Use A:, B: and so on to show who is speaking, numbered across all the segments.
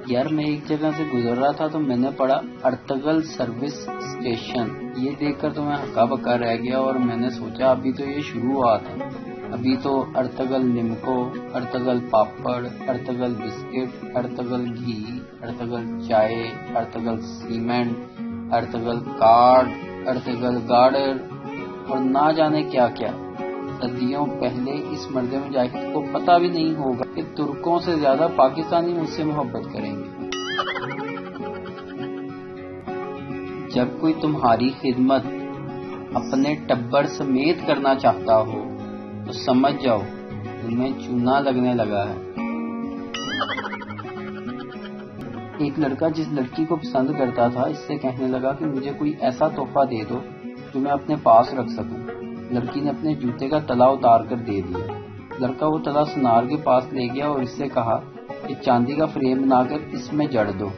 A: یار میں ایک جگہ سے گزر رہا تھا تو میں نے پڑھا ارتگل سروس اسٹیشن. یہ دیکھ کر تو میں ہکا بکا رہ گیا اور میں نے سوچا ابھی تو یہ شروع ہوا تھا. ابھی تو ارتگل نمکو، ارتگل پاپڑ، ارتگل بسکٹ، ارتگل گھی، ارتگل چائے، ارتگل سیمنٹ، ارتگل کارڈ، ارتگل گارڈر اور نہ جانے کیا کیا. صدیوں پہلے اس مرد مجاہد کو پتہ بھی نہیں ہوگا کہ ترکوں سے زیادہ پاکستانی مجھ سے محبت کریں گے. جب کوئی تمہاری خدمت اپنے ٹبر سمیت کرنا چاہتا ہو تو سمجھ جاؤ تمہیں چونا لگنے لگا ہے. ایک لڑکا جس لڑکی کو پسند کرتا تھا اس سے کہنے لگا کہ مجھے کوئی ایسا تحفہ دے دو جو میں اپنے پاس رکھ سکوں. لڑکی نے اپنے جوتے کا تلا اتار کر دے دیا. لڑکا وہ تلا سنار کے پاس لے گیا اور اس سے کہا کہ چاندی کا فریم بنا کر اس میں جڑ دو.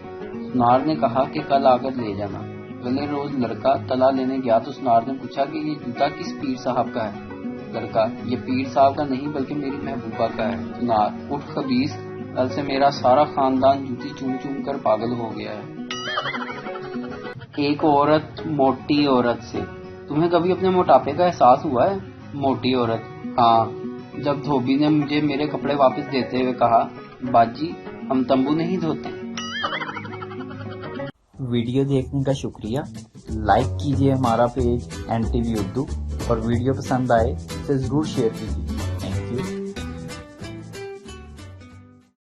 A: سنار نے کہا کہ کل آ کر لے جانا. اگلے روز لڑکا تلا لینے گیا تو سنار نے پوچھا کہ یہ جوتا کس پیر صاحب کا ہے. لڑکا: یہ پیر صاحب کا نہیں بلکہ میری محبوبہ کا ہے. سنار: اٹھ خبیث، کل سے میرا سارا خاندان جوتی چوم چوم کر پاگل ہو گیا ہے. ایک عورت موٹی عورت سے: تمہیں کبھی اپنے موٹاپے کا احساس ہوا ہے؟ موٹی عورت: ہاں، جب دھوبی نے مجھے میرے کپڑے واپس دیتے ہوئے کہا باجی ہم تمبو نہیں دھوتے. ویڈیو دیکھنے کا شکریہ. لائک کیجیے ہمارا پیج NTV اردو اور ویڈیو پسند آئے تو ضرور شیئر کیجیے.